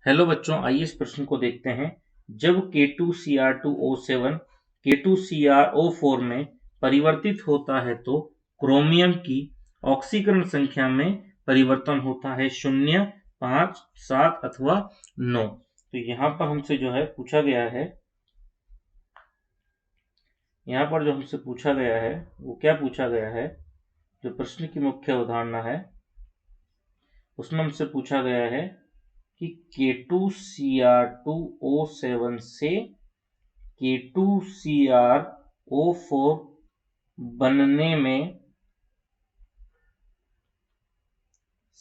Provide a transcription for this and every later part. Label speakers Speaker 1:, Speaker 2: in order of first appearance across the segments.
Speaker 1: Hello बच्चों, आइए इस प्रश्न को देखते हैं। जब K2Cr2O7 K2CrO4 में परिवर्तित होता है तो क्रोमियम की ऑक्सीकरण संख्या में परिवर्तन होता है 0, 5, 7 अथवा 9। तो यहाँ पर हमसे जो है पूछा गया है, यहाँ पर जो हमसे पूछा गया है वो क्या पूछा गया है, जो प्रश्न की मुख्य अवधारणा है उसमें हमसे पूछा गया है कि K2Cr2O7 से K2CrO4 बनने में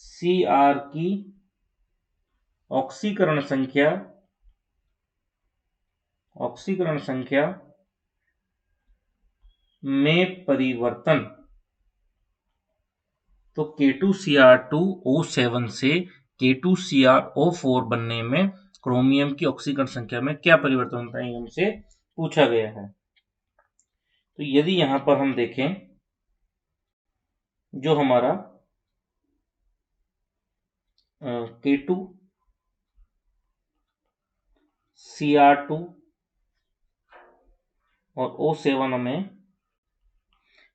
Speaker 1: Cr की ऑक्सीकरण संख्या में परिवर्तन। तो K2Cr2O7 से K2CrO4 बनने में क्रोमियम की ऑक्सीकरण संख्या में क्या परिवर्तन होता है, हमसे पूछा गया है। तो यदि यहां पर हम देखें, जो हमारा K2Cr2 और O7 हमें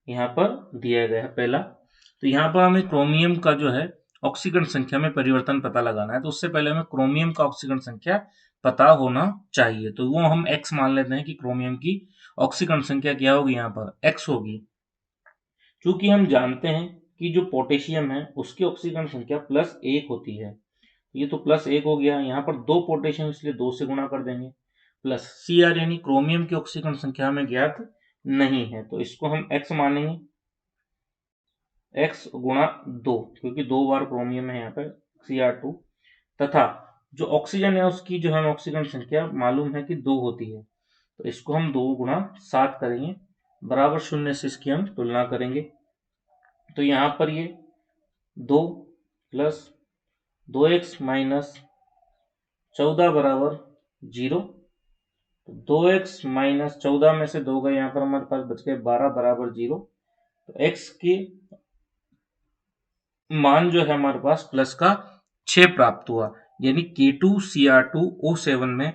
Speaker 1: यहाँ पर दिया गया है पहला। तो यहाँ पर हमें क्रोमियम का जो है ऑक्सीकरण संख्या में परिवर्तन पता लगाना है, तो उससे पहले हमें क्रोमियम का ऑक्सीकरण संख्या पता होना चाहिए। तो वो हम x मान लेते हैं कि क्रोमियम की ऑक्सीकरण संख्या क्या होगी, यहाँ पर x होगी। क्योंकि हम जानते हैं कि जो पोटेशियम है उसकी ऑक्सीकरण संख्या +1 होती है, ये तो +1 हो गया। यहाँ पर 2 पोटेशियम, इसलिए 2 से गुणा कर देंगे। प्लस Cr यानी क्रोमियम की ऑक्सीकरण संख्या हमें ज्ञात नहीं है, तो इसको हम x मानेंगे, x गुणा 2, क्योंकि 2 बार क्रोमियम है यहाँ पर Cr2, तथा जो ऑक्सीजन है उसकी जो है ऑक्सीकरण संख्या मालूम है कि 2 होती है, तो इसको हम 2 गुणा 7 करेंगे, बराबर 0 से इसकी हम तुलना करेंगे। तो यहाँ पर ये 2 प्लस 2x माइनस 14 बराबर 0। 2x माइनस 14 में से 2 गए, यहाँ पर हमारे पास बच गए 12 बराबर 0। तो x के मान जो है हमारे पास प्लस का 6 प्राप्त हुआ, यानी K2Cr2O7 में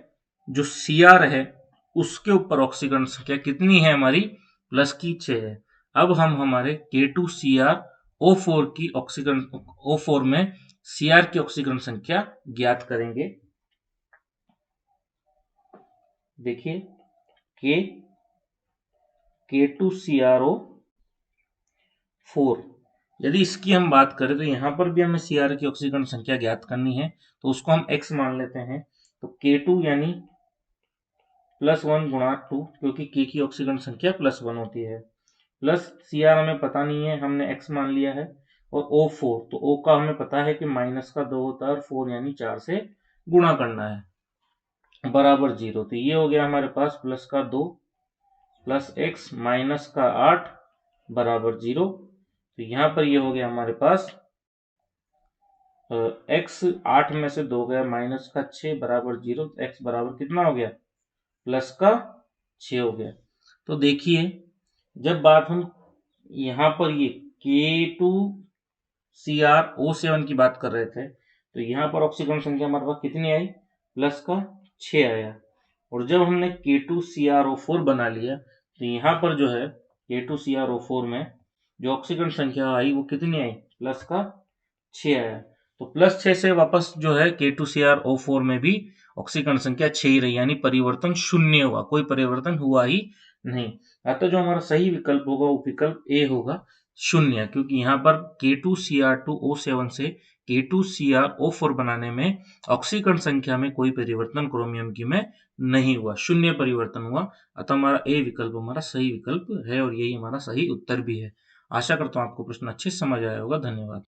Speaker 1: जो Cr है उसके ऊपर ऑक्सीकरण संख्या कितनी है हमारी, प्लस की 6 है। अब हम हमारे K2CrO4 की ऑक्सीकरण O4 में Cr की ऑक्सीकरण संख्या ज्ञात करेंगे। देखिए K2CrO4, यदि इसकी हम बात करें तो यहाँ पर भी हमें Cr की ऑक्सीकरण संख्या ज्ञात करनी है, तो उसको हम x मान लेते हैं। तो K2 यानी +1 गुणा 2, क्योंकि K की ऑक्सीकरण संख्या +1 होती है, प्लस Cr हमें पता नहीं है, हमने x मान लिया है, और O4, तो O का हमें पता है कि -2 होता है, और 4 यानी 4 से गुणा करना है, बराबर 0। तो ये हो गया हमारे पास प्लस का 2 प्लस x माइनस का 8 बराबर 0। तो यहाँ पर ये हो गया हमारे पास x 8 में से 2 गया, माइनस का 6 बराबर 0। तो x बराबर कितना हो गया, प्लस का 6 हो गया। तो देखिए, जब बात हम यहाँ पर ये K2Cr O7 की बात कर रहे थे, तो यहाँ पर ऑक्सीकरण संख्या हमारे पास कितनी आई, प्लस का 6 आया। और जब हमने K2CrO4 बना लिया, तो यहाँ पर जो है K2CrO4 में जो ऑक्सीकरण संख्या आई वो कितनी आई, प्लस का 6 आया। तो +6 से वापस जो है K2CrO4 में भी ऑक्सीकरण संख्या 6 ही रही, यानी परिवर्तन 0 हुआ, कोई परिवर्तन हुआ ही नहीं। अतः जो हमारा सही विकल्प होगा वो विकल्प ए होगा, 0, क्योंकि यहाँ पर K2Cr2O7 से K2CrO4 बनाने में ऑक्सीकरण संख्या में कोई परिवर्तन क्रोमियम की में नहीं हुआ, 0 परिवर्तन हुआ। अतः हमारा ए विकल्प हमारा सही विकल्प है, और यही हमारा सही उत्तर भी है। आशा करता हूँ आपको प्रश्न अच्छे से समझ आया होगा। धन्यवाद।